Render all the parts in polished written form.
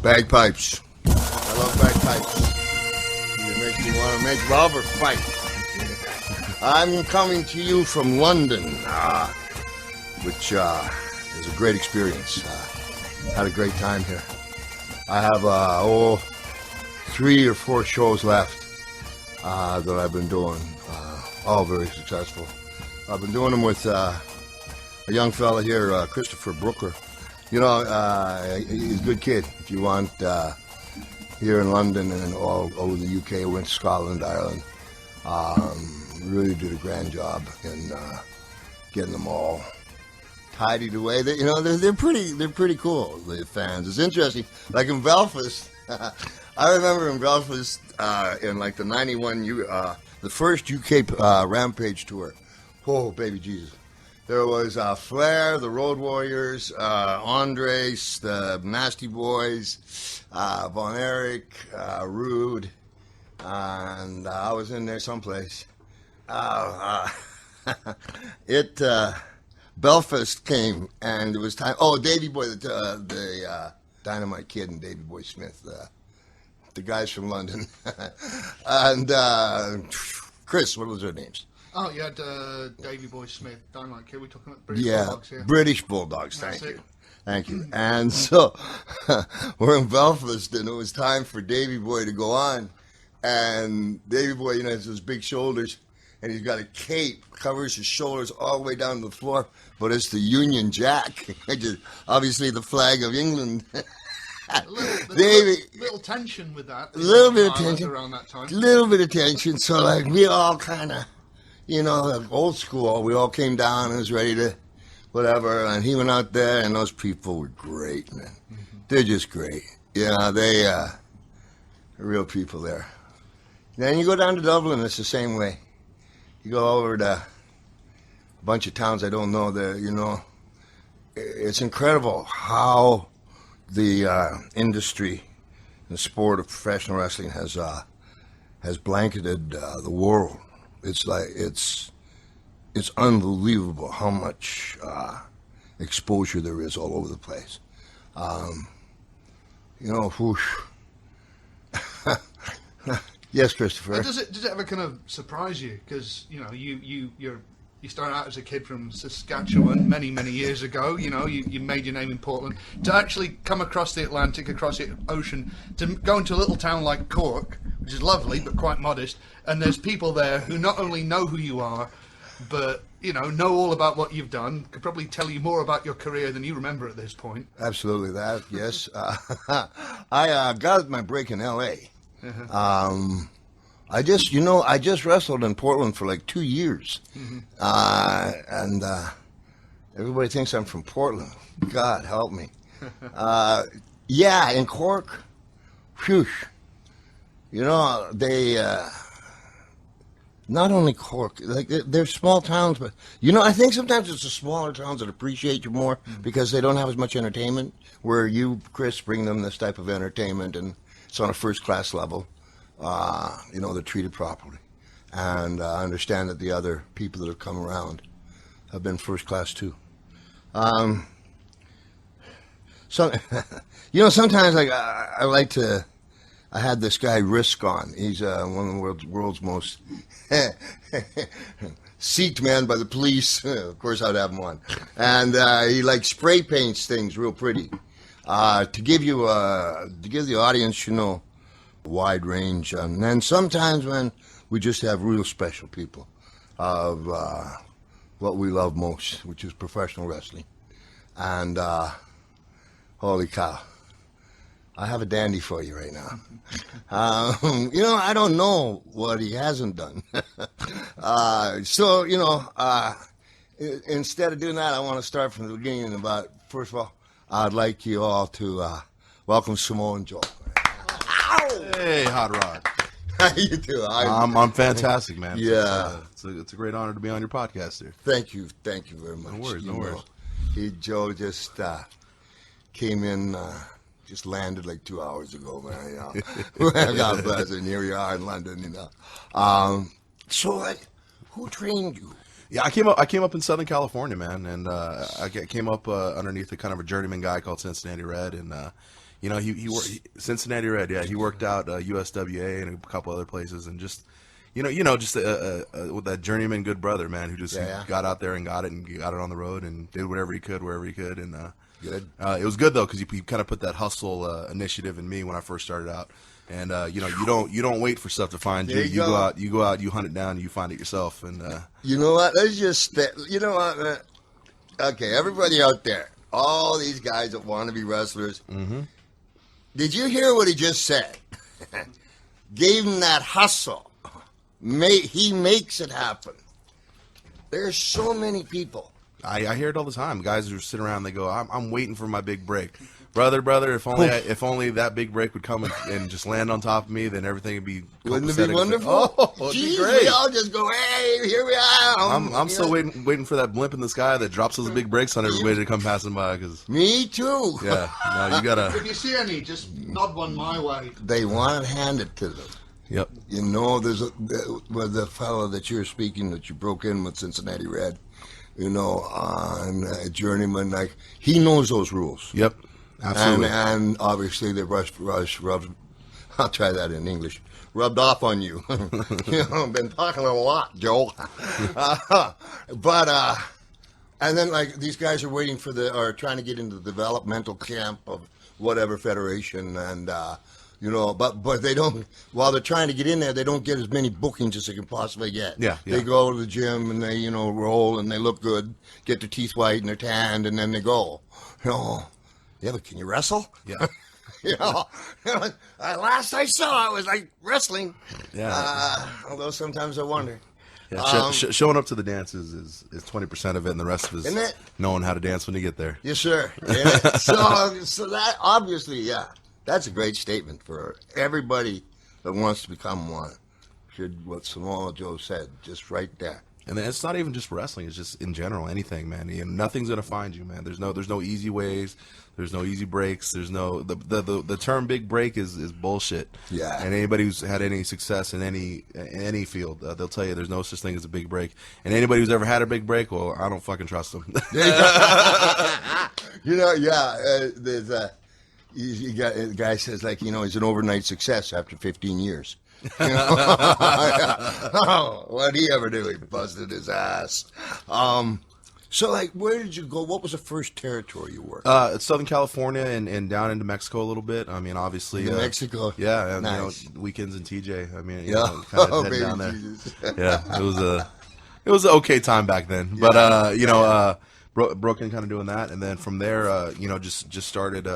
Bagpipes. I love bagpipes. It makes me want to make love or fight. I'm coming to you from London, which is a great experience. Had a great time here. I have 3 or 4 shows left that I've been doing, all very successful. I've been doing them with a young fella here, Christopher Brooker. You know, he's a good kid. If you want, here in London and all over the UK, went to Scotland, Ireland. Really did a grand job in getting them all tidied away. They're pretty cool. The fans. It's interesting. Like in Belfast, I remember in Belfast in like the '91, the first UK Rampage tour. Oh, baby Jesus. There was Flair, the Road Warriors, Andres, the Nasty Boys, Von Erich, Rude, and I was in there someplace. Belfast came, and it was time. Oh, Davey Boy, the Dynamite Kid, and Davey Boy Smith, the guys from London, and Chris. What was their names? Oh, you had Davey Boy Smith, Dynamite Kid. We're talking about British Bulldogs here. British Bulldogs. Thank you. And so we're in Belfast, and it was time for Davey Boy to go on. And Davey Boy, has those big shoulders, and he's got a cape, covers his shoulders all the way down to the floor, but it's the Union Jack, which is obviously the flag of England. Little tension with that. A little bit of tension around that time. Little bit of tension. So like we all kind of, like old school. We all came down and was ready to, whatever. And he went out there, and those people were great, man. Mm-hmm. They're just great. Yeah, they real people there. Then you go down to Dublin, it's the same way. You go over to a bunch of towns I don't know there, It's incredible how the industry and sport of professional wrestling has blanketed the world. It's like it's unbelievable how much exposure there is all over the place. Whoosh. Yes, Christopher. Does it ever kind of surprise you? Because you started out as a kid from Saskatchewan many years ago. You made your name in Portland. To actually come across the Atlantic, across the ocean, to go into a little town like Cork, which is lovely but quite modest, and there's people there who not only know who you are, but know all about what you've done. Could probably tell you more about your career than you remember at this point. Absolutely, that yes. I got my break in L.A. I just wrestled in Portland for like 2 years. Mm-hmm. And everybody thinks I'm from Portland. God help me. In Cork, phew. They, not only Cork, like they're small towns, but, I think sometimes it's the smaller towns that appreciate you more because they don't have as much entertainment, where you, Chris, bring them this type of entertainment, and it's on a first-class level. They're treated properly. And I understand that the other people that have come around have been first-class, too. Sometimes I had this guy Risk on. He's one of the world's most seeked man by the police. Of course, I'd have him on. And he spray paints things real pretty. To give the audience, wide range, and then sometimes when we just have real special people of what we love most, which is professional wrestling. And holy cow, I have a dandy for you right now. I don't know what he hasn't done. Instead of doing that, I want to start from the beginning. First of all, I'd like you all to welcome Samoa and Joel. Hey, Hot Rod. How you doing? I'm fantastic, man. Yeah. It's a great honor to be on your podcast here. Thank you very much. No worries. Joe just came in, just landed like 2 hours ago, man. God bless, and here you are in London, So, who trained you? Yeah, I came up in Southern California, man, and I came up underneath a kind of a journeyman guy called Cincinnati Red, and You know, he Cincinnati Red. Yeah, he worked out USWA and a couple other places, and just just with that journeyman good brother, man, who just got out there and got it on the road and did whatever he could wherever he could, and Good. It was good though because he kind of put that hustle initiative in me when I first started out. And you don't wait for stuff to find you. You go out, you hunt it down, and you find it yourself. And you know what? Let's just you know what? Okay, everybody out there, all these guys that want to be wrestlers. Mm-hmm. Did you hear what he just said? Gave him that hustle. He makes it happen. There's so many people. I hear it all the time. Guys who sit around, they go, "I'm waiting for my big break." Brother, if only that big break would come and just land on top of me, then everything would be. Wouldn't it be wonderful? Oh, it'd be great. We all just go, hey, here we are. I'm still waiting for that blimp in the sky that drops those big breaks on everybody to come passing by. Cause, me too. Yeah, no, you gotta. If you see any, just nod one my way. They want to hand it to them. Yep. You know, there's the fellow that you're speaking that you broke in with Cincinnati Red. You know, and journeyman, like he knows those rules. Yep. Absolutely. And obviously they rubbed. I'll try that in English. Rubbed off on you. You know, been talking a lot, Joe. And then like these guys are waiting for are trying to get into the developmental camp of whatever federation, and but they don't. While they're trying to get in there, they don't get as many bookings as they can possibly get. Yeah. They go to the gym and they roll and they look good, get their teeth white and they're tanned, and then they go. Yeah, but can you wrestle? Yeah. Last I saw it was like wrestling. Yeah. Although sometimes I wonder. Yeah, showing up to the dances is 20% of it, and the rest of it is knowing how to dance when you get there. Yes, sir. So that obviously, that's a great statement for everybody that wants to become one. Should what Samoa Joe said, just right there. And it's not even just wrestling; it's just in general, anything, man. Nothing's gonna find you, man. There's no easy ways. There's no easy breaks. There's no the term big break is bullshit. Yeah. And anybody who's had any success in any field, they'll tell you there's no such thing as a big break. And anybody who's ever had a big break, well, I don't fucking trust them. There's a guy says he's an overnight success after 15 years. What'd he ever do? He busted his ass. So, where did you go? What was the first territory you worked? Southern California and down into Mexico a little bit. I mean, obviously, Mexico. Yeah, and nice. Weekends in TJ. I mean, kind of heading down there. Yeah, it was an okay time back then. But broke in kind of doing that, and then from there, just started.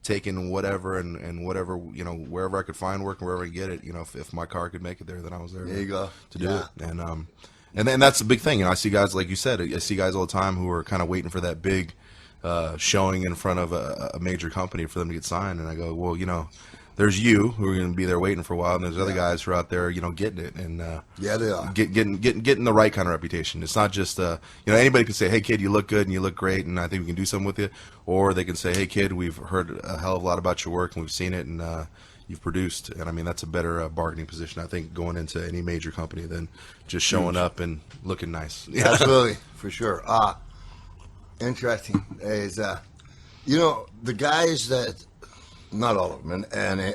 Taking whatever and whatever, wherever I could find work and wherever I could get it, if my car could make it there, then I was there. There you go. To do it. And then that's the big thing. I see guys, like you said, I see guys all the time who are kind of waiting for that big showing in front of a major company for them to get signed. And I go, well, there's you who are going to be there waiting for a while, and there's other guys who are out there, getting it, and they are getting the right kind of reputation. It's not just anybody can say, hey kid, you look good and you look great, and I think we can do something with you, or they can say, hey kid, we've heard a hell of a lot about your work and we've seen it, and you've produced. And I mean, that's a better bargaining position, I think, going into any major company than just showing up and looking nice. Absolutely, for sure. Interesting is the guys that. Not all of them, and I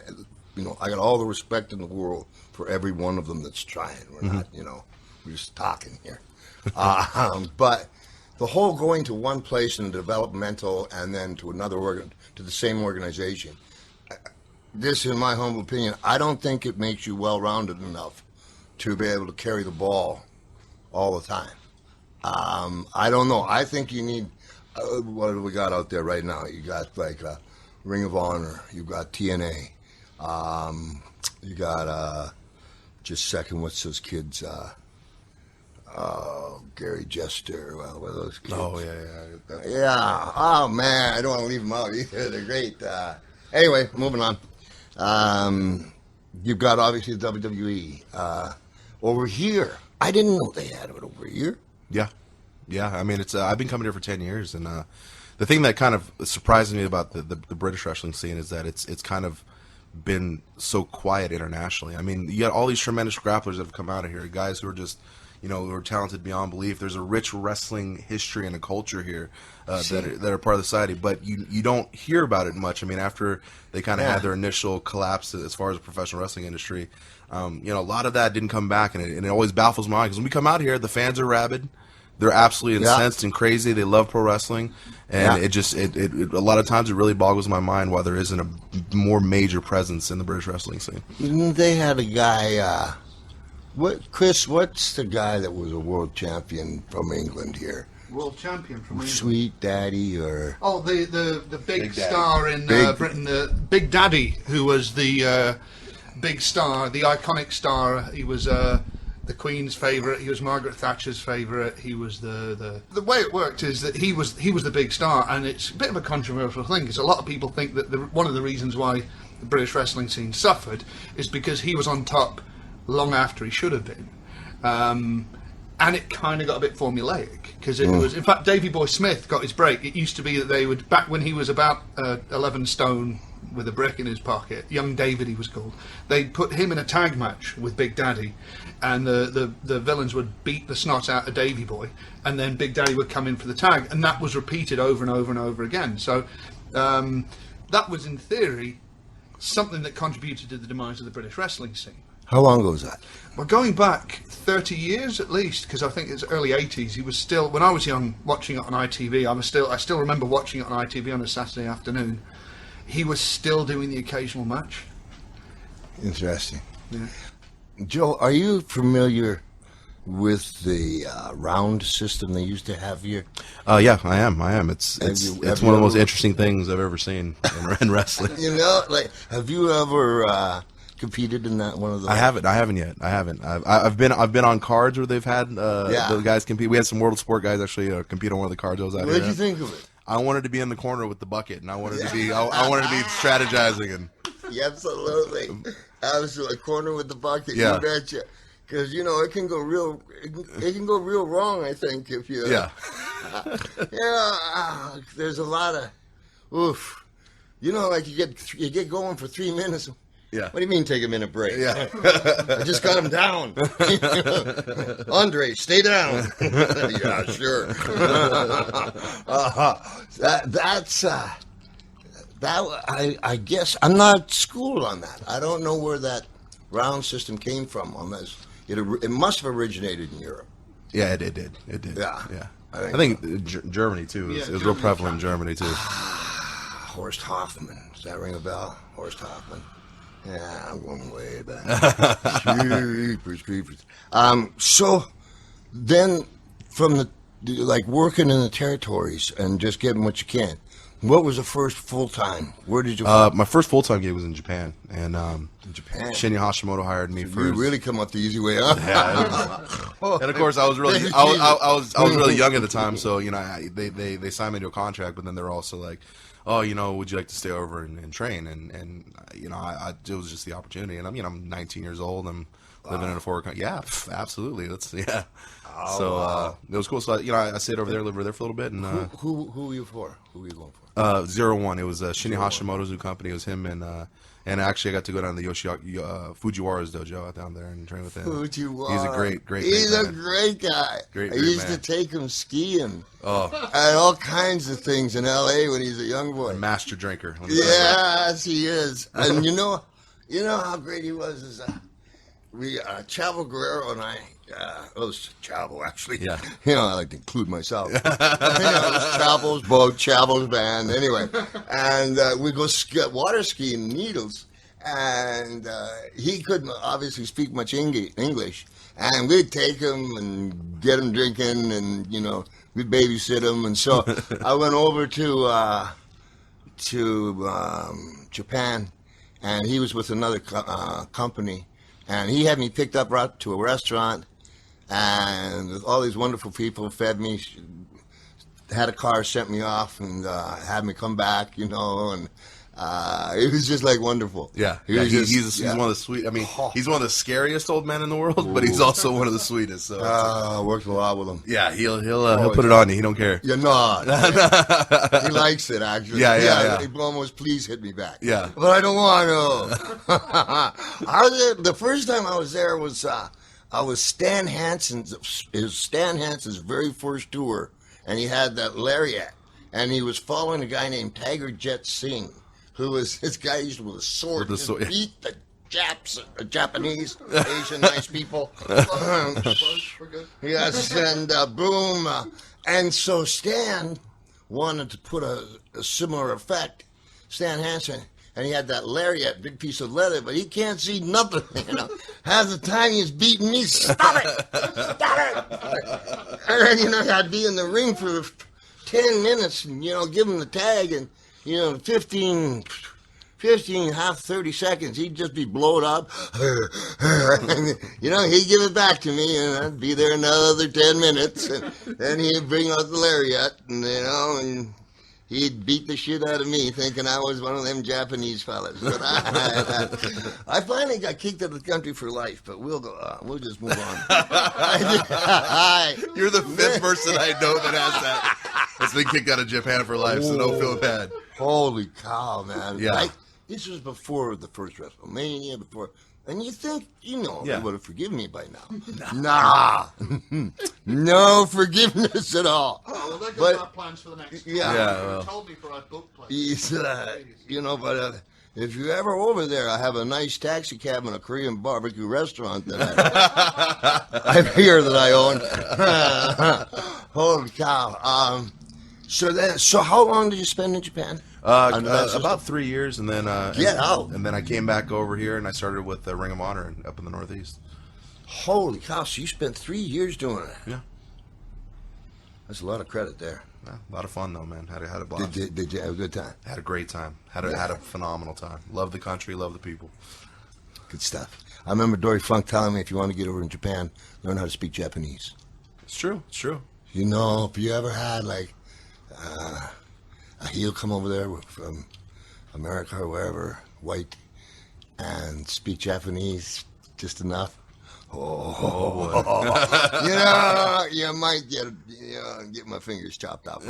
got all the respect in the world for every one of them that's trying. We're not, we're just talking here. But the whole going to one place in the developmental and then to another to the same organization, this, in my humble opinion, I don't think it makes you well-rounded enough to be able to carry the ball all the time. I don't know. I think you need. What do we got out there right now? You got Ring of Honor, you've got TNA, you got, just a second, what's those kids, Gary Jester, what are those kids? Oh, yeah. Yeah, oh man, I don't want to leave them out either, they're great. Anyway, moving on. You've got obviously the WWE. Over here, I didn't know they had it over here. Yeah, I mean, it's I've been coming here for 10 years, and the thing that kind of surprises me about the British wrestling scene is that it's kind of been so quiet internationally. I mean, you got all these tremendous grapplers that have come out of here, guys who are just, who are talented beyond belief. There's a rich wrestling history and a culture here that are part of the society, but you don't hear about it much. I mean, after they kind of had their initial collapse as far as the professional wrestling industry, a lot of that didn't come back, and it always baffles my mind because when we come out here, the fans are rabid. They're absolutely incensed and crazy. They love pro wrestling, and it a lot of times it really boggles my mind why there isn't a more major presence in the British wrestling scene. They had a guy, Chris, what's the guy that was a world champion from England here? World champion from England. Sweet Daddy or... Oh, the big Daddy. star in Britain, the Big Daddy, who was the big star, the iconic star. He was... the Queen's favourite. He was Margaret Thatcher's favourite. He was the way it worked is that he was the big star, and it's a bit of a controversial thing because a lot of people think that one of the reasons why the British wrestling scene suffered is because he was on top long after he should have been, and it kind of got a bit formulaic because it was. In fact, Davey Boy Smith got his break. It used to be that they would, back when he was about 11 stone with a brick in his pocket, Young David he was called, they'd put him in a tag match with Big Daddy, and the villains would beat the snot out of Davey Boy, and then Big Daddy would come in for the tag, and that was repeated over and over and over again. So that was, in theory, something that contributed to the demise of the British wrestling scene. How long ago was that? Well, going back 30 years at least, because I think it's early 80s. He was still, when I was young, watching it on ITV. I still remember watching it on ITV on a Saturday afternoon. He was still doing the occasional match. Interesting. Yeah. Joe, are you familiar with the round system they used to have here? Yeah, I am. It's Have one you of the most ever- interesting things I've ever seen in wrestling. Have you ever competed in that one of those? I haven't yet. I've been on cards where they've had the guys compete. We had some World of Sport guys actually compete on one of the cards I was at. What did you think of it? I wanted to be in the corner with the bucket, and I wanted to be strategizing and. Yeah, absolutely. Absolutely. Corner with the bucket. Yeah. You betcha. Because it can go real. It can go real wrong. I think if you. Yeah. There's a lot of. Oof. Like you get going for 3 minutes. Yeah. What do you mean take a minute break? Yeah. I just got him down. Andre, stay down. Yeah, sure. I guess I'm not schooled on that. I don't know where that round system came from. Unless it must have originated in Europe. Yeah, it did. Yeah. I think Germany too. It was real prevalent in Germany too. Horst Hoffman. Does that ring a bell? Horst Hoffman. Yeah, I'm going way back. Creepers. So then from working in the territories and just getting what you can, what was the first full-time? Where did you my first full-time gig was in Japan, and in Japan? Shinya Hashimoto hired me for. You really come up the easy way, huh? Yeah, and of course I was really I was really young at the time, so they signed me to a contract, but then they're also like, oh, would you like to stay over and train? And it was just the opportunity, and I'm 19 years old. I'm living in a foreign country. Yeah, absolutely. So it was cool. So I stayed over there, lived over there for a little bit, and Who were you for? Who were you going for? 01. It was Shinya Hashimoto's new company. It was him and actually I got to go down to Fujiwara's dojo down there and train with him. Fujiwara. He's a great He's a man. great guy. Great I used man. to take him skiing. Oh, And all kinds of things in L.A. when he's a young boy. master drinker. Let me tell you. Yes, he is. And you know how great he was is Chavo Guerrero and I. It was Chavo actually. Yeah. I like to include myself. It was Chavo's boat, Chavo's band. Anyway, and we go water skiing in Needles, and he couldn't obviously speak much English, and we'd take him and get him drinking, and we'd babysit him, and so I went over to Japan, and he was with another company, and he had me picked up right to a restaurant, and with all these wonderful people fed me, had a car, sent me off, and had me come back, and it was just wonderful. Yeah, He's one of the sweet. I mean, he's one of the scariest old men in the world, but he's also one of the sweetest. So worked a lot with him. yeah, he'll put it on you. He don't care. You're not. He likes it, actually. Yeah. He almost please hit me back. Yeah. But I don't want to. The first time I was there was I was Stan Hansen's very first tour, and he had that lariat, and he was following a guy named Tiger Jet Singh, who was this guy used with a sword, With a sword, yeah. beat the Japanese, Asian nice people. We're good. Yes, and boom. And so Stan wanted to put a similar effect, Stan Hansen, and he had that lariat, big piece of leather, but he can't see nothing, you know. Half the time he's beating me, stop it! Stop it! And then, you know, I'd be in the ring for 10 minutes and, you know, give him the tag, and, you know, 15, half 30 seconds, he'd just be blowed up. And, you know, he'd give it back to me, and I'd be there another 10 minutes, and then he'd bring out the lariat, and, you know, and he'd beat the shit out of me, thinking I was one of them Japanese fellas. But I finally got kicked out of the country for life, but we'll just move on. You're the fifth person I know that has that. That's been kicked out of Japan for life, so don't feel bad. Holy cow, man. Yeah. This was before the first WrestleMania, and you think, you know, Yeah. they would have forgiven me by now. Nah. No forgiveness at all. Oh, well, there goes But- our plans for the next. Yeah. Yeah, well. You told me for our book plans. He's, you know, but if you're ever over there, I have a nice taxi cab and a Korean barbecue restaurant that I hear that I own. Holy cow. So how long did you spend in Japan? About 3 years, and then Get out. And then I came back over here, and I started with the Ring of Honor up in the Northeast. Holy cow, so you spent 3 years doing it. Yeah, That's a lot of credit there. yeah, a lot of fun though, man. Had a blast. Did you have a good time? Had a great time. Had a phenomenal time. Love the country. Love the people. Good stuff. I remember Dory Funk telling me if you want to get over in Japan, learn how to speak Japanese. It's true. It's true. You know, if you ever had like a heel come over there from America or wherever, white, and speak Japanese just enough. Oh boy. You know, you might get my fingers chopped off.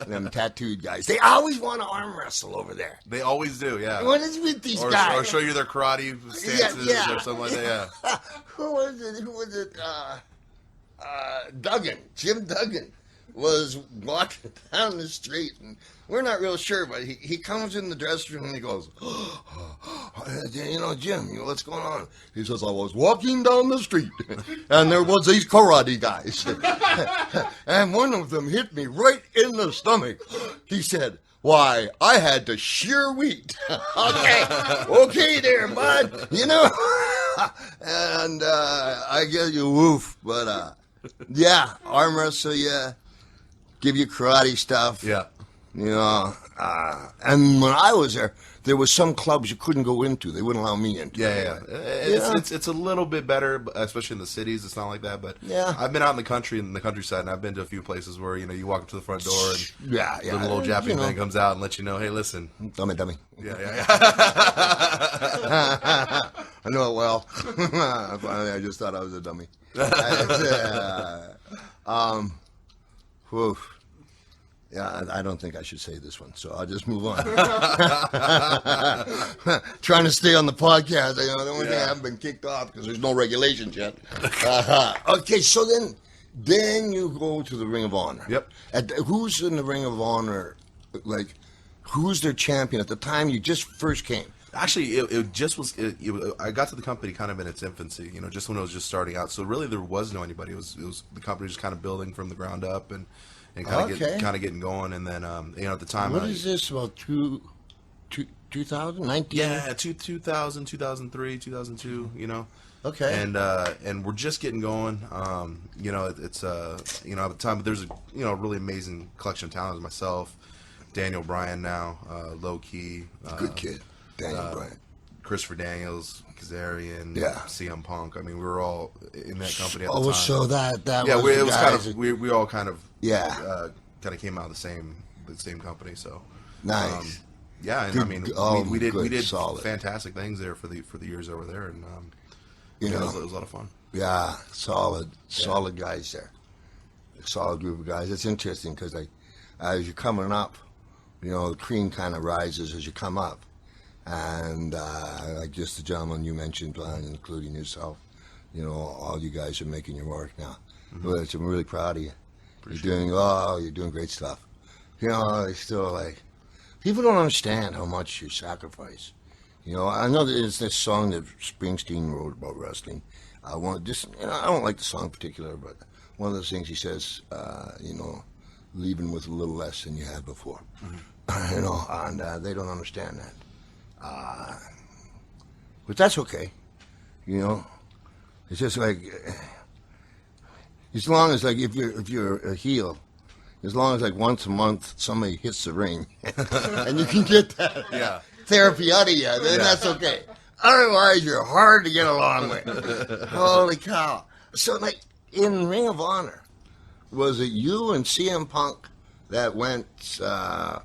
Them tattooed guys. They always want to arm wrestle over there. They always do. Yeah. What is with these Or guys? show you their karate stances Yeah. or something like that. Yeah. Who was it? Duggan. Jim Duggan was walking down the street, and we're not real sure, but he comes in the dressing room and he goes, you know, Jim, you know, what's going on? He says, I was walking down the street, and there was these karate guys, and one of them hit me right in the stomach. He said, why, I had to shear wheat. Okay there, bud. You know, and I give you woof, but yeah, arm wrestle, yeah, give you karate stuff. Yeah. You know, and when I was there was some clubs you couldn't go into. They wouldn't allow me into. Yeah. It's a little bit better, especially in the cities. It's not like that, but Yeah. I've been out in the country, in the countryside, and I've been to a few places where you walk up to the front door and Yeah. the little Japanese You know. man comes out and lets you know, hey, listen. Dummy. Yeah. I know it well. Finally, I just thought I was a dummy. Whew. Yeah, I don't think I should say this one, so I'll just move on. Trying to stay on the podcast. You know, the only thing I haven't been kicked off because there's no regulations yet. Okay, so then you go to the Ring of Honor. Yep. Who's in the Ring of Honor? Like, who's their champion at the time you just first came? Actually, it just was. I got to the company kind of in its infancy, just when it was just starting out. So really, there was no anybody. It was the company just kind of building from the ground up and kind of getting going. And then at the time, What is this about 2019? Yeah, 2000, 2003, 2002. Okay. And we're just getting going. It's at the time there's a really amazing collection of talent. Myself, Daniel Bryan now, low key, Good kid, Daniel Bryan. Christopher Daniels, Kazarian, Yeah. CM Punk. I mean, we were all in that company at the time. So that Yeah, was it the was guys kind of we all kind of Yeah. kind of came out of the same company. So nice. yeah, and Good- I mean we good, did solid. fantastic things there for the years over there, and You it know. was a lot of fun. Yeah, solid guys there. A solid group of guys. It's interesting because as you're coming up, the cream kind of rises as you come up. And like just the gentleman you mentioned, including yourself, you know, all you guys are making your mark now. Which I'm really proud of you. Appreciate You're doing great stuff. You know, it's still like, people don't understand how much you sacrifice. You know, I know there's this song that Springsteen wrote about wrestling. I don't like the song in particular, but one of those things he says, you know, leaving with a little less than you had before. You know, and they don't understand that. But that's okay. You know, it's just like, as long as like if you're a heel, as long as like once a month somebody hits the ring, and you can get that therapy out of you, then that's okay. Otherwise, you're hard to get along with. Holy cow! So like in Ring of Honor, was it you and CM Punk that went a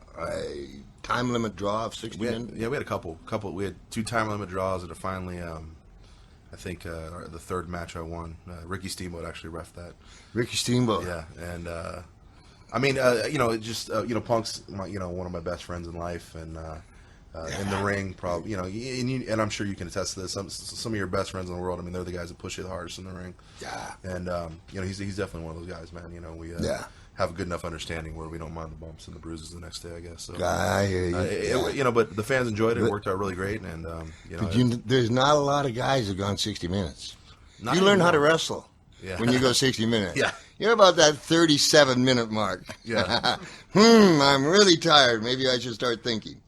time limit draw of 60 minutes? Yeah, we had a couple. We had 2 time limit draws, and finally, I think the third match I won. Ricky Steamboat actually reffed that. Ricky Steamboat. Yeah, and I mean, you know, it just you know, Punk's one of my best friends in life, and in the ring, probably, you know, and I'm sure you can attest to this. Some of your best friends in the world, I mean, they're the guys that push you the hardest in the ring. Yeah. And you know, he's definitely one of those guys, man. You know, we have a good enough understanding where we don't mind the bumps and the bruises the next day, I guess. So, I hear you. You know, but the fans enjoyed it. It worked out really great, and you know, there's not a lot of guys that have gone 60 minutes. Not you learn anymore. how to wrestle when you go 60 minutes. You're about that 37-minute mark. Yeah. I'm really tired. Maybe I should start thinking.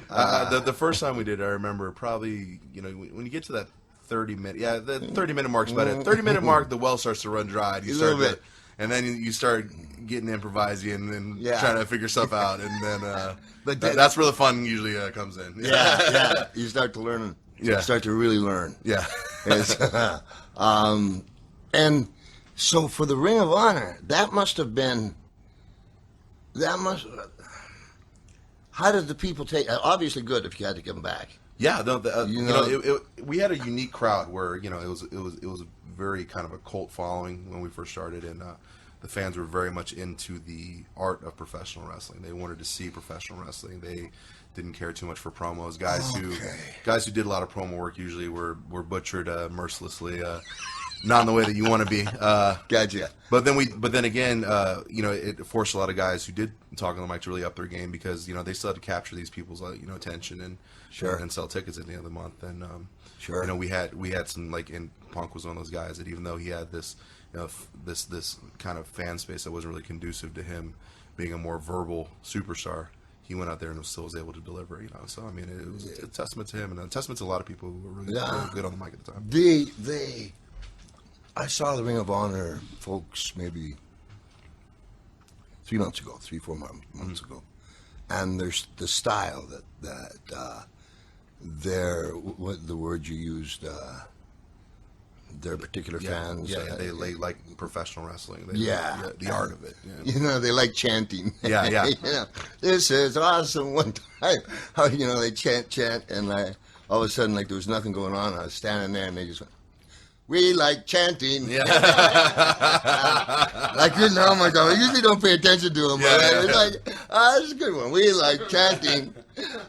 The first time we did, I remember probably, you know, when you get to that 30-minute, the 30-minute mark's about it. 30-minute mark, the well starts to run dry. And you start to, and then you start getting improvising and then trying to figure stuff out, and then that's where the fun usually comes in. Yeah. You start to learn. You start to really learn. Yeah. And so for the Ring of Honor, how did the people take? Obviously, good if you had to come back. Yeah, we had a unique crowd where, you know, it was a very kind of a cult following when we first started, and the fans were very much into the art of professional wrestling. They wanted to see professional wrestling. They didn't care too much for promos. Guys who did a lot of promo work usually were butchered mercilessly. Not in the way that you want to be. Gotcha. But then again, you know, it forced a lot of guys who did talk on the mic to really up their game, because, you know, they still had to capture these people's attention and sell tickets at the end of the month. And you know, we had some, like, and Punk was one of those guys that, even though he had this, you know, this kind of fan space that wasn't really conducive to him being a more verbal superstar, he went out there and still was able to deliver. You know, so I mean, it was a testament to him and a testament to a lot of people who were really good on the mic at the time. I saw the Ring of Honor folks maybe 3 months ago, 3-4 months ago, and there's the style that what the word you used, their particular fans. Yeah, they like professional wrestling. They like, the art of it. Yeah. You know, they like chanting. Yeah. You know, this is awesome. One time, you know, they chant, and all of a sudden, like, there was nothing going on. I was standing there, and they just went, "We like chanting." Yeah. Like, you know, my God, I usually don't pay attention to them. It's like, that's a good one. We like chanting.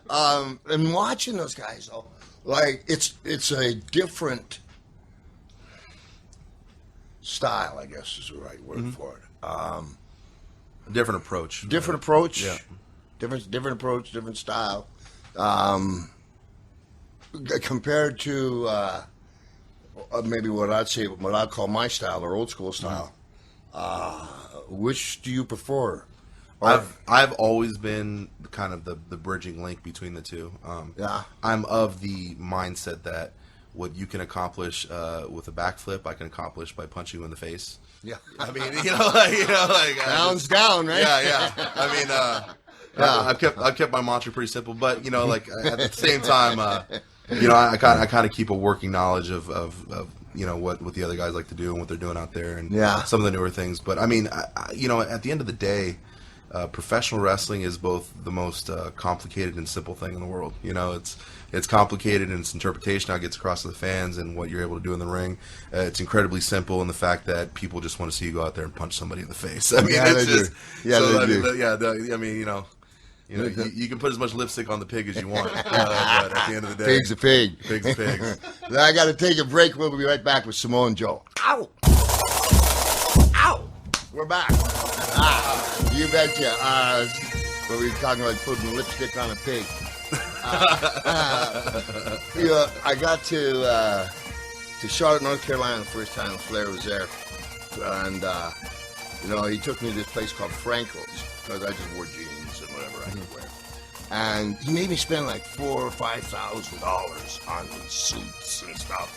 And watching those guys, though, like, it's a different style, I guess is the right word for it. Different approach. Different approach. Yeah. Different approach, different style. Compared to maybe what I'd call my style, or old school style. Which do you prefer? I've always been kind of the bridging link between the two. I'm of the mindset that what you can accomplish with a backflip, I can accomplish by punching you in the face. Yeah, I mean, like pounds down, right? Yeah. I mean, I've kept my mantra pretty simple, but, you know, like, at the same time, you know, I kind of keep a working knowledge of you know, what the other guys like to do and what they're doing out there, and some of the newer things. But I mean, you know, at the end of the day, professional wrestling is both the most complicated and simple thing in the world. You know, it's complicated in its interpretation, how it gets across to the fans, and what you're able to do in the ring. It's incredibly simple in the fact that people just want to see you go out there and punch somebody in the face. I mean, it's just I mean, you know. You know, you can put as much lipstick on the pig as you want, but at the end of the day, Pig's a pig. Pig's a pig. Now I got to take a break. We'll be right back with Samoa and Joe. Ow! Ow! We're back. You betcha. What were we talking about? Putting lipstick on a pig. I got to Charlotte, North Carolina the first time Flair was there, and he took me to this place called Frankel's because I just wore jeans and whatever I could wear, and he made me spend like $4,000 or $5,000 on suits and stuff.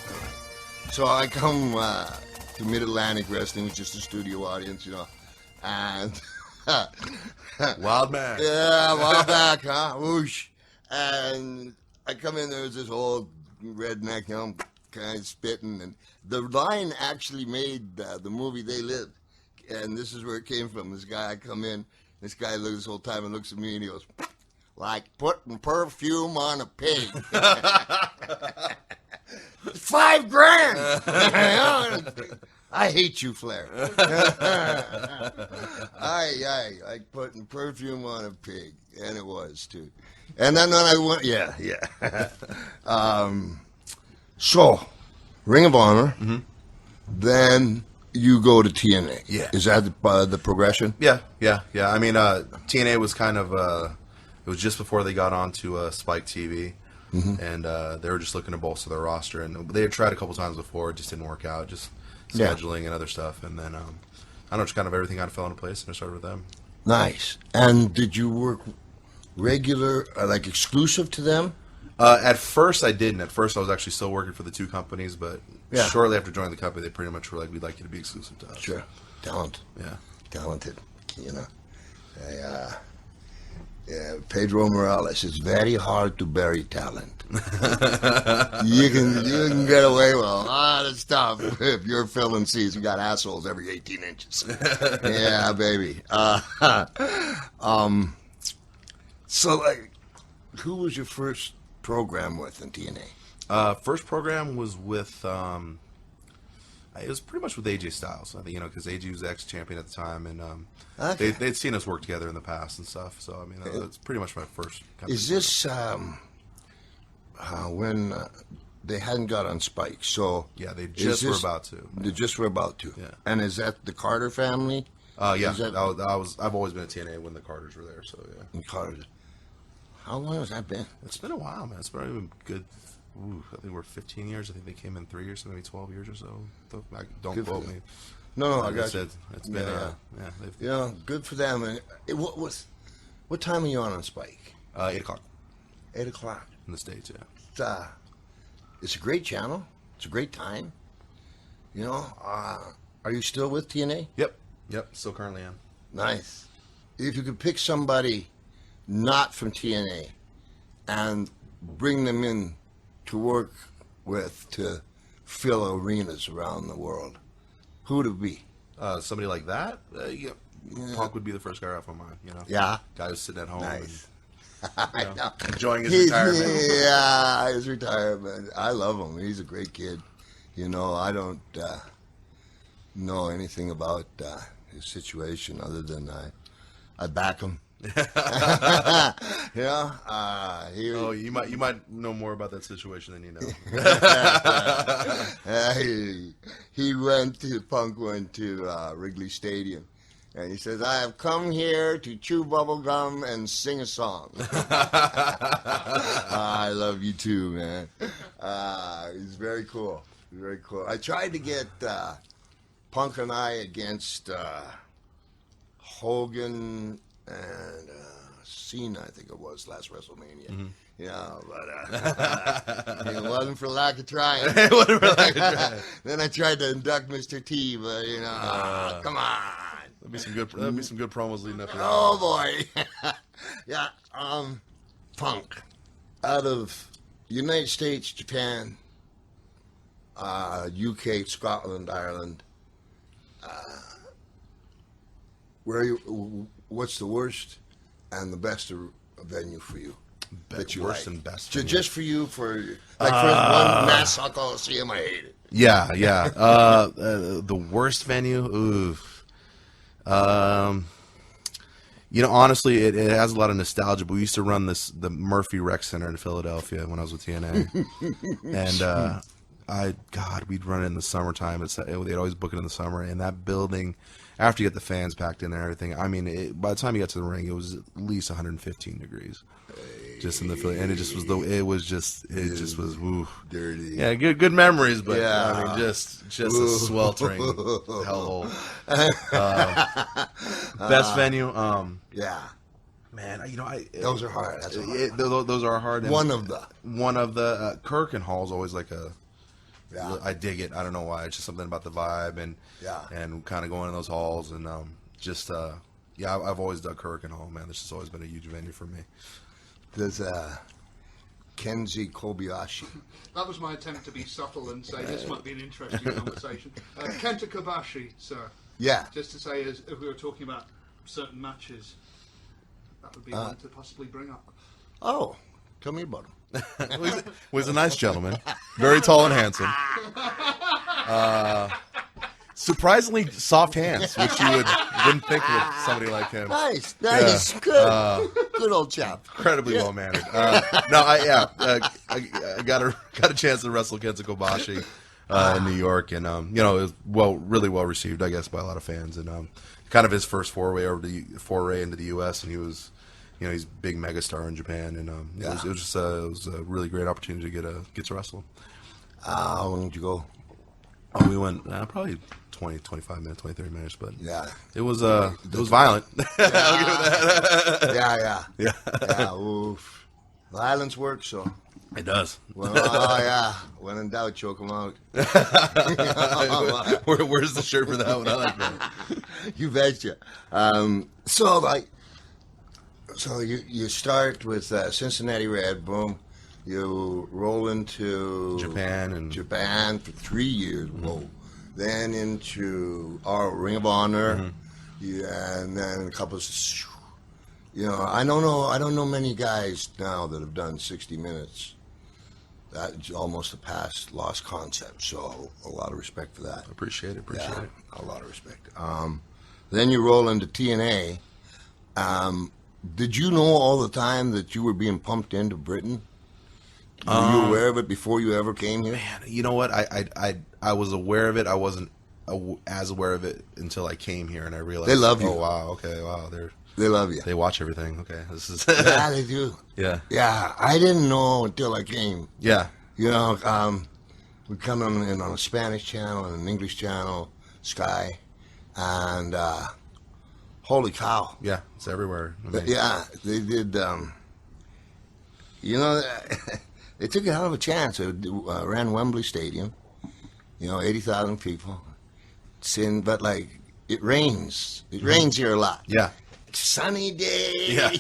So I come to Mid Atlantic Wrestling, which is just a studio audience, and Wild man. yeah, a while back, huh? Whoosh. And I come in, there's this old redneck, kind of spitting. And the line actually made the movie They Lived. And this is where it came from. This guy, I come in, this guy looks this whole time and looks at me and he goes, like putting perfume on a pig. $5,000! I hate you, Flair. I like putting perfume on a pig. And it was, too. And then when I went, yeah. So, Ring of Honor, then you go to TNA. Yeah. Is that the progression? Yeah. I mean, TNA was kind of, it was just before they got onto Spike TV, and they were just looking to bolster their roster, and they had tried a couple times before, it just didn't work out, just scheduling and other stuff, and then, I don't know, just kind of everything kind of fell into place, and I started with them. Nice. And did you work regular, like exclusive to them? At first, I didn't. At first, I was actually still working for the two companies, but shortly after joining the company, they pretty much were like, "We'd like you to be exclusive to us." Sure. Talented. Pedro Morales. It's very hard to bury talent. you can get away with a lot of stuff if you're filling seats. You got assholes every 18 inches. Yeah, baby. So, like, who was your first program with in TNA? First program was with, it was pretty much with AJ Styles. I think, because AJ was ex-champion at the time, and they'd seen us work together in the past and stuff. So, I mean, that's pretty much my first. Is this when they hadn't got on Spike? So yeah, they just were about to. They just were about to. Yeah. And is that the Carter family? Yeah. I've always been at TNA when the Carters were there. So yeah. And Carter. How long has that been? It's been a while, man. It's probably been good. I think we're 15 years. I think they came in 3 years, so maybe 12 years or so. Don't quote me. No, like I got said, you. It's been, good for them. And what time are you on Spike? 8 o'clock 8 o'clock. in the States, yeah. It's a great channel. It's a great time. Are you still with TNA? Yep. Still currently am. Nice. If you could pick somebody not from TNA and bring them in to work with to fill arenas around the world, who would it be? Somebody like that? Punk would be the first guy off my mind, Yeah. Guy who's sitting at home Nice. and, enjoying his retirement. Yeah, his retirement. I love him. He's a great kid. I don't know anything about his situation other than I back him. You might know more about that situation than you know. Punk went to Wrigley Stadium, and he says, "I have come here to chew bubble gum and sing a song." I love you too, man. He's very cool. Very cool. I tried to get Punk and I against Hogan and Cena, I think it was, last WrestleMania. Mm-hmm. But it wasn't for lack of trying. It wasn't for lack of trying. Then I tried to induct Mr. T, but come on. There'll be some good promos leading up to that. Oh boy. Yeah. Punk, out of United States, Japan, UK, Scotland, Ireland. What's the worst and the best venue for you? That you worst like? And best. Just for you, for one Nassau Coliseum, I hate it. Yeah. The worst venue. Ooh. You know, honestly, it has a lot of nostalgia. But we used to run the Murphy Rec Center in Philadelphia when I was with TNA, and we'd run it in the summertime. They'd always book it in the summer, and that building, after you get the fans packed in there and everything, I mean, by the time you got to the ring, it was at least 115 degrees, just in the Philly, and it just was ooh, dirty. Yeah, good memories, but Yeah. I mean, just a sweltering hellhole. Best venue, Yeah, man. You know, those are hard. That's a hard those are hard. And one of the Kirk and Hall's always like a. yeah. I dig it. I don't know why. It's just something about the vibe and Yeah. and kind of going in those halls and I've always dug Kirk and Hall, man. This has always been a huge venue for me. There's Kenzie Kobayashi. That was my attempt to be subtle and say this might be an interesting conversation. Kenta Kobashi, sir. Yeah. Just to say, as if we were talking about certain matches, that would be one to possibly bring up. Oh, tell me about him. Was a nice gentleman, very tall and handsome. Surprisingly soft hands, which you wouldn't think with somebody like him. Nice, Yeah. good, good old chap. Incredibly well mannered. I got a chance to wrestle Kenta Kobashi in New York, and it was really well received, I guess, by a lot of fans, and kind of his first foray into the U.S. and he was. He's a big megastar in Japan, and it was a really great opportunity to get to wrestle. How long did you go? Oh, we went probably 20, 25 minutes, 20, 30 minutes, but Yeah. it was violent. I'll give it that. Yeah. Oof. Violence works, so. It does. Well, yeah. When in doubt, choke them out. Where's the shirt for that one? I like that. You betcha. So you start with Cincinnati Red, boom. You roll into Japan for 3 years, whoa. Then into our Ring of Honor, and then a couple of, I don't know many guys now that have done 60 minutes. That's almost a past lost concept. So a lot of respect for that. Appreciate it. A lot of respect. Then you roll into TNA. Did you know all the time that you were being pumped into Britain? Were you aware of it before you ever came here? Man, you know what? I was aware of it. I wasn't as aware of it until I came here, and I realized They love you. Oh wow, okay, wow, They love you. they watch everything. Okay, this is Yeah, they do. yeah, Yeah, I didn't know until I came. yeah. We come on a Spanish channel and an English channel, Sky, and holy cow. Yeah, it's everywhere. I mean, Yeah, they did. They took a hell of a chance. They ran Wembley Stadium. 80,000 people. But it rains. It rains here a lot. yeah. Sunny day. Yeah.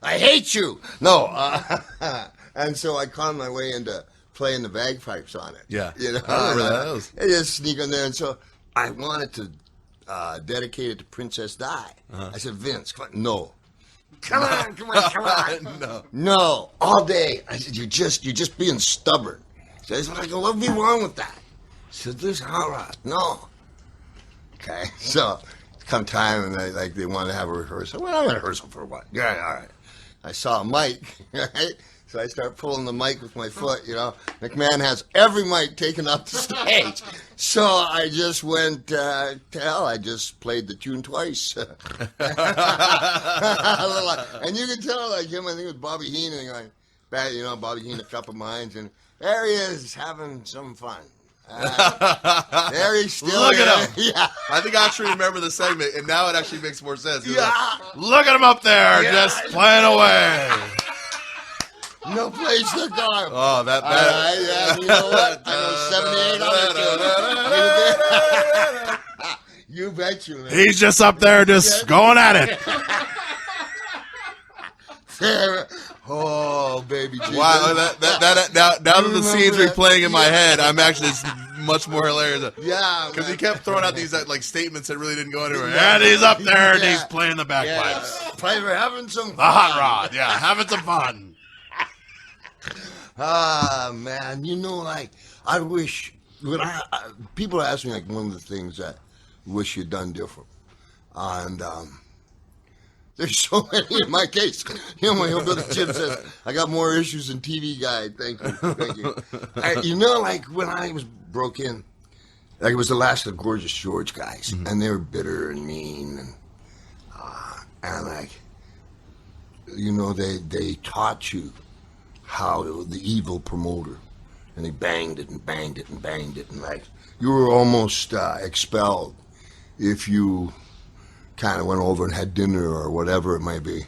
I hate you. No. And so I conned my way into playing the bagpipes on it. Yeah. I remember that. I just sneak in there, and so I wanted to dedicate it to Princess Di. I said, Vince, come on. No. Come on. No. All day. I said, you're just being stubborn. So I said, what would be wrong with that? He said, this hot. No. Okay. So come time and they want to have a rehearsal. Well, I'm going to rehearsal for what? Yeah, all right. I saw a mic, right? So I start pulling the mic with my foot, McMahon has every mic taken up the stage. So I just went to hell. I just played the tune twice. And you can tell, like him, I think it was Bobby Heenan going, Bobby Heenan, a cup of minds, and there he is having some fun. There he's still. Look at him. Yeah. I think I actually remember the segment, and now it actually makes more sense. He's Yeah. like, look at him up there, just playing away. No place to go. Oh, that. Yeah, you know what? I know 78 on it, too. You bet you, man. He's just up there, just going at it. Oh, baby Jesus. Wow, now that the scenes are playing in my head, I'm actually much more hilarious. Yeah, Because he man. kept throwing out these statements that really didn't go anywhere. And he's up there and he's playing the bagpipes. We're having some fun. The hot rod, yeah, having some fun. Man, I wish, people ask me, one of the things that I wish you'd done different. And There's so many in my case. You know, my hillbilly Jim says, I got more issues than TV Guide. Thank you. Thank you. You know, like when I was broke in, like it was the last of the Gorgeous George guys, and they were bitter and mean, and like, you know, they taught you how the evil promoter, and they banged it and banged it and banged it, and like you were almost expelled if you kind of went over and had dinner or whatever it might be,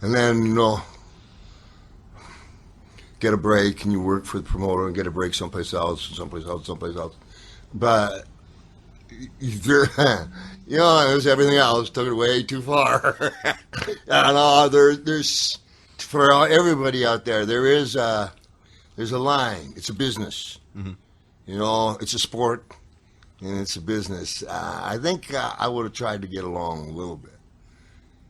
and then, you know, get a break and you work for the promoter and get a break someplace else, someplace else, someplace else. But you know, it was everything else took it way too far. And there's for everybody out there, there's a line. It's a business. You know, it's a sport and it's a business. I think I would have tried to get along a little bit,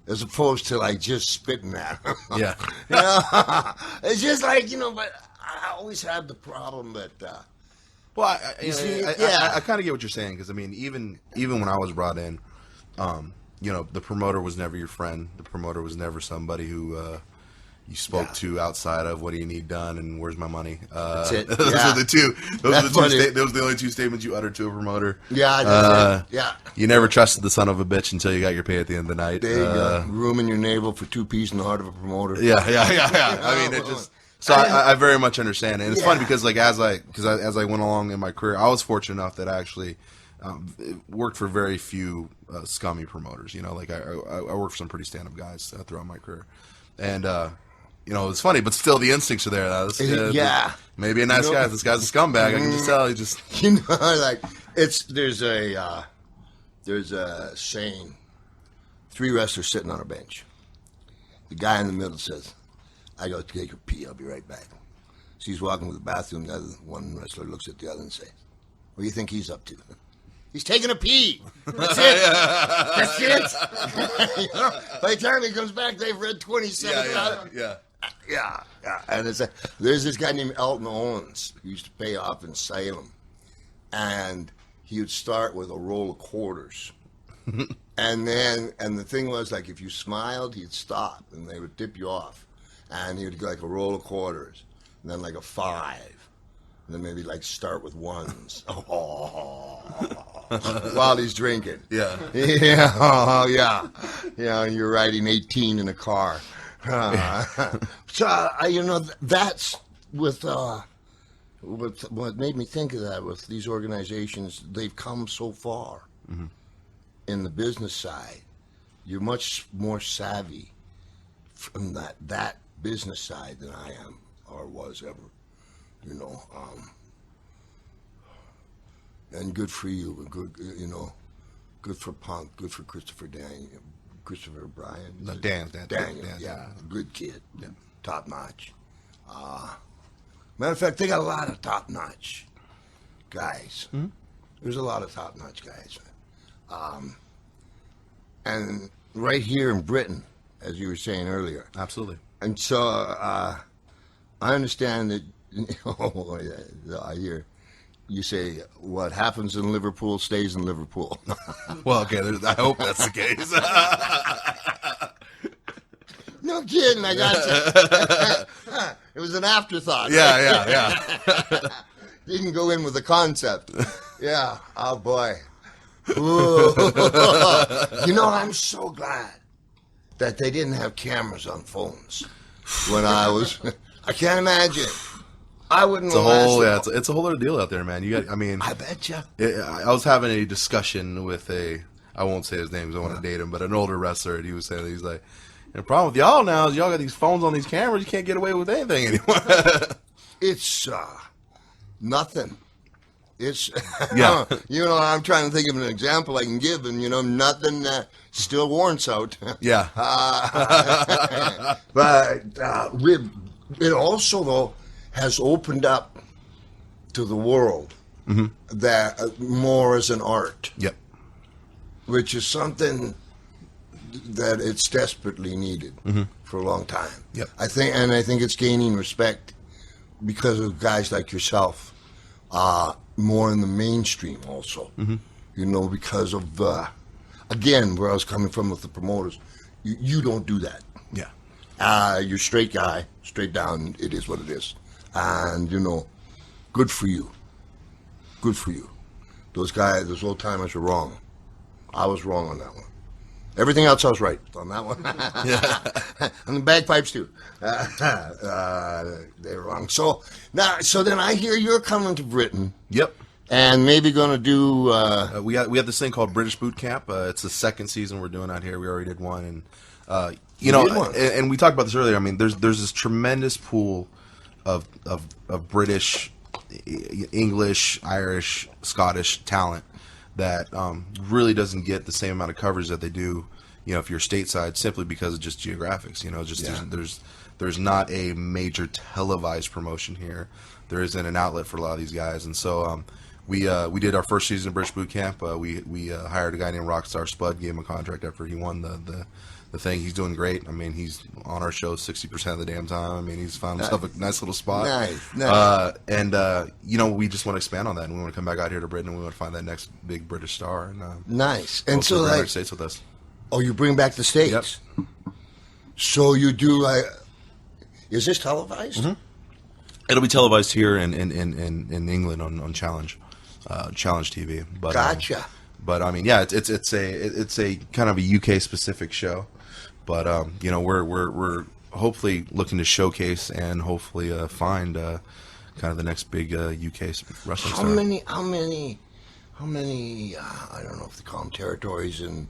as opposed to like just spitting at them. Yeah. You know? It's just like, you know, but I always had the problem that. Well, I kind of get what you're saying, because I mean, even when I was brought in, you know, the promoter was never your friend. The promoter was never somebody who you spoke to outside of, what do you need done and where's my money. That's it. Those Yeah. are the two. Those were the only two statements you uttered to a promoter. Yeah, that's it. Yeah. You never trusted the son of a bitch until you got your pay at the end of the night. There you go. Room in your navel for 2 peas in the heart of a promoter. Yeah. I mean, it just. So I very much understand it, and it's funny because like as I went along in my career, I was fortunate enough that I actually worked for very few scummy promoters. You know, like I worked for some pretty stand-up guys throughout my career, and you know, it's funny, but still the instincts are there. Maybe a nice guy. This guy's a scumbag. I can just tell. He just You know, like there's a saying: 3 wrestlers sitting on a bench. The guy in the middle says, I go take a pee, I'll be right back. So he's walking to the bathroom, the other one wrestler looks at the other and says, what do you think he's up to? He's taking a pee. That's it. That's it. You know, by the time he comes back, they've read 27. Yeah. And there's this guy named Elton Owens who used to pay off in Salem. And he would start with a roll of quarters. And the thing was, like, if you smiled, he'd stop and they would tip you off. And he would go like a roll of quarters, and then like a 5, and then maybe like start with 1s. While he's drinking. Yeah. And you're riding 18 in a car. So you know, that's with what made me think of that. With these organizations, they've come so far in the business side. You're much more savvy from that business side than I am or was ever, you know, and good for you, and good, you know, good for Punk, good for Christopher Bryan. No, Dan, yeah, good kid, top notch. Matter of fact, they got a lot of top notch guys. There's a lot of top notch guys, and right here in Britain, as you were saying earlier. Absolutely. And so I understand that, I hear you say what happens in Liverpool stays in Liverpool. Well, okay, I hope that's the case. No kidding, I got you. It was an afterthought. Yeah. Didn't go in with the concept. Yeah, oh boy. Ooh. You know, I'm so glad that they didn't have cameras on phones when I was. I can't imagine. I wouldn't. It's a whole other deal out there, man. I betcha. I was having a discussion with I won't say his name because I want to date him, but an older wrestler, and he was saying, he's like, the problem with y'all now is y'all got these phones on these cameras, you can't get away with anything anymore. It's nothing. It's yeah. I'm trying to think of an example I can give, and nothing still warrants out. Yeah. But it also though has opened up to the world that more as an art. Yep. Which is something that it's desperately needed for a long time. Yep. I think it's gaining respect because of guys like yourself. More in the mainstream also, because of, again, where I was coming from with the promoters, You don't do that. Yeah. You're a straight guy, straight down. It is what it is, and good for you. Good for you. Those old timers are wrong. I was wrong on that one. Everything else I was right on that one. And the bagpipes too. They're wrong. So then I hear you're coming to Britain. Yep. And maybe going to do. We have this thing called British Boot Camp. It's the second season we're doing out here. We already did one, and and we talked about this earlier. I mean, there's this tremendous pool of British, English, Irish, Scottish talent that really doesn't get the same amount of coverage that they do, if you're stateside, simply because of just geographics. There's not a major televised promotion here. There isn't an outlet for a lot of these guys, and so we did our first season of British Boot Camp. We hired a guy named Rockstar Spud, gave him a contract after he won the thing. He's doing great. I mean, he's on our show 60% of the damn time. I mean, he's found himself a nice little spot. Nice. We just want to expand on that, and we want to come back out here to Britain, and we want to find that next big British star. And nice. And so, the like, United States with us. Oh, you bring back the States. Yep. So you do is this televised? Mm-hmm. It'll be televised here in England on Challenge TV. But, Gotcha. But I mean, yeah, it's a kind of a UK specific show, but we're hopefully looking to showcase and hopefully find kind of the next big UK wrestling star. How many? I don't know if they call them territories in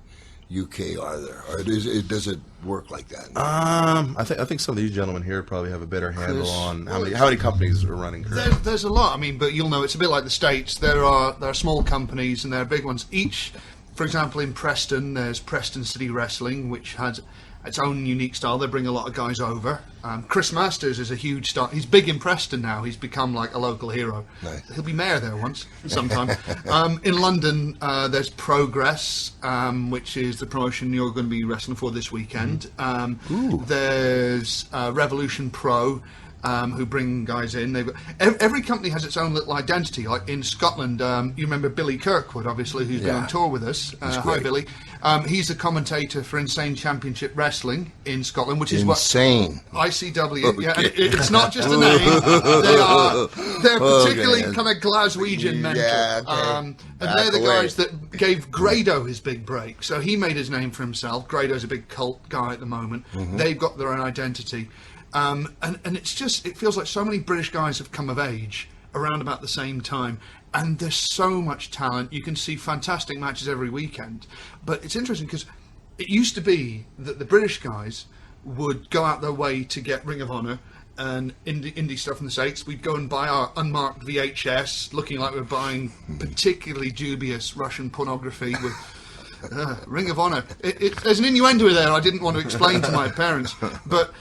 UK are there, or does it work like that? I think some of these gentlemen here probably have a better handle on how many companies are running currently. There's a lot. I mean, but you'll know it's a bit like the States. There are small companies and there are big ones. Each, for example, in Preston, there's Preston City Wrestling, which has its own unique style. They bring a lot of guys over. Chris Masters is a huge star. He's big in Preston now. He's become like a local hero. Nice. He'll be mayor there sometime. In London, there's Progress, which is the promotion you're going to be wrestling for this weekend. There's Revolution Pro, who bring guys in. Every company has its own little identity. Like in Scotland, you remember Billy Kirkwood, obviously, who's been on tour with us. Hi, Billy. He's the commentator for Insane Championship Wrestling in Scotland, which is Insane. ICW. Okay. Yeah, and it's not just a name. They're particularly kind of Glaswegian mental. Yeah, okay. And they're the guys that gave Grado his big break. So he made his name for himself. Grado's a big cult guy at the moment. Mm-hmm. They've got their own identity. And it feels like so many British guys have come of age around about the same time, and there's so much talent. You can see fantastic matches every weekend, but it's interesting because it used to be that the British guys would go out their way to get Ring of Honor and indie stuff in the States. We'd go and buy our unmarked VHS, looking like we're buying particularly dubious Russian pornography with Ring of Honor. There's an innuendo there I didn't want to explain to my parents, but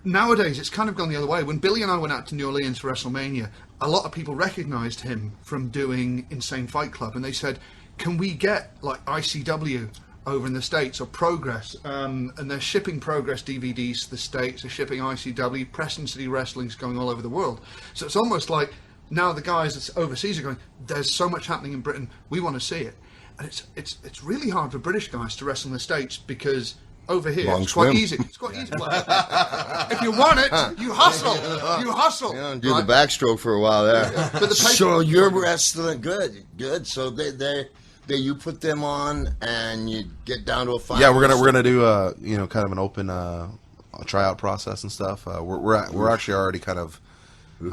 nowadays it's kind of gone the other way. When Billy and I went out to New Orleans for WrestleMania, a lot of people recognized him from doing Insane Fight Club, and they said, can we get like ICW over in the States or Progress? And they're shipping Progress DVDs to the States, they're shipping ICW, Preston City Wrestling's going all over the world. So it's almost like now the guys that's overseas are going, there's so much happening in Britain, we want to see it. And it's really hard for British guys to wrestle in the States because over here it's quite easy. It's quite easy. If you want it, you hustle. You hustle. Yeah, do the backstroke for a while there. But so you're wrestling good. So they you put them on and you get down to a final. Yeah, we're gonna do kind of an open tryout process and stuff. We're actually already kind of.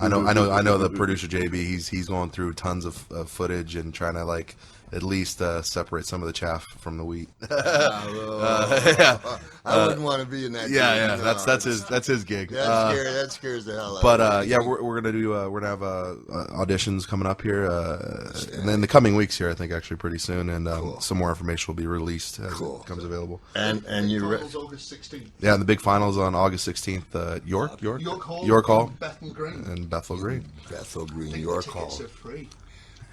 I know the producer JB. He's going through tons of footage and trying to like at least separate some of the chaff from the wheat. I wouldn't want to be in that. Yeah, game. That's his gig. That scares the hell out. But we're gonna have auditions coming up here, and then the coming weeks here. I think actually pretty soon, and some more information will be released as it becomes available. And you're August 16th. Yeah, and the big finals on August 16th. York Hall, Bethnal Green, and Bethel Green. York Hall. Tickets are free.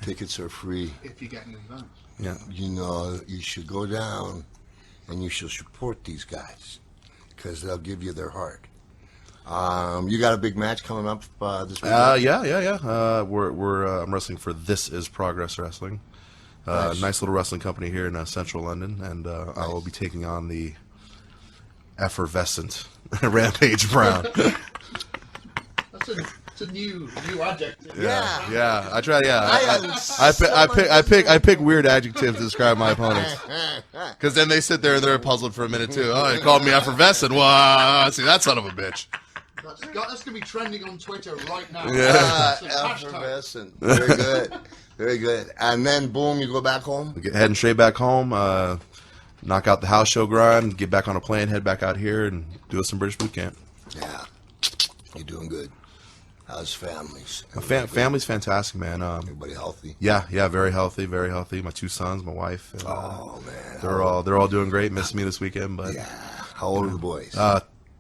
Tickets are free. If you get in advance. Yeah. You should go down and you should support these guys because they'll give you their heart. You got a big match coming up this week? Yeah. I'm wrestling for This Is Progress Wrestling. Nice little wrestling company here in central London, and I will be taking on the effervescent. Rampage Brown. It's a new adjective. Yeah. I try. Yeah, I I pick weird adjectives to describe my opponents. Because then they sit there and they're puzzled for a minute too. Oh, he called me effervescent. Well, see that son of a bitch. That's going to be trending on Twitter right now. Yeah. Effervescent. Very good. Very good. And then, boom, you go back home? Heading straight back home, knock out the house show grind, get back on a plane, head back out here, and do some British boot camp. Yeah. You're doing good. How's families? Family's fantastic, man. Everybody healthy? Yeah, very healthy, very healthy. My 2 sons, my wife. And, Oh, man. they're all doing great. Missing me this weekend, but Yeah. How old are the boys?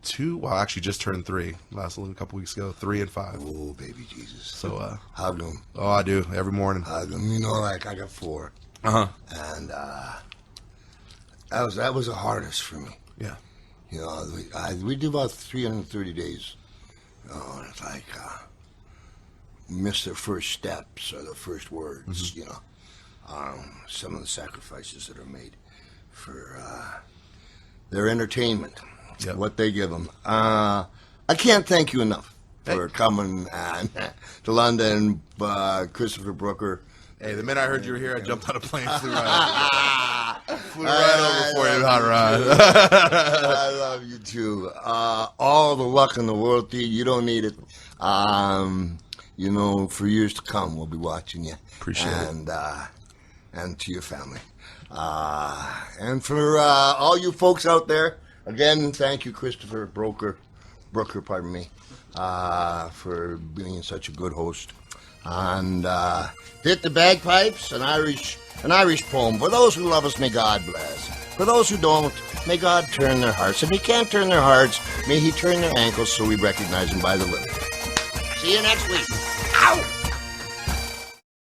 2. Well, actually, just turned 3. A couple weeks ago. 3 and 5. Oh, baby Jesus. So, hug them. oh, I do every morning. Hug them. You know, like I got 4. And that was the hardest for me. Yeah. You know, we do about 330 days. Oh, it's like miss their first steps or the first words. You know, some of the sacrifices that are made for their entertainment. Yep. What they give them. I can't thank you enough for coming to London, Christopher Brooker. Hey, the minute I heard you were here, I jumped on a plane, flew right over for you, hot rod. I love you too. All the luck in the world to you. You don't need it. You know, for years to come, we'll be watching you. Appreciate it. And to your family. And for all you folks out there, again, thank you, Christopher Brooker, pardon me, for being such a good host. And hit the bagpipes, an Irish poem. For those who love us, may God bless. For those who don't, may God turn their hearts. If he can't turn their hearts, may he turn their ankles so we recognize him by the liver. See you next week. Ow!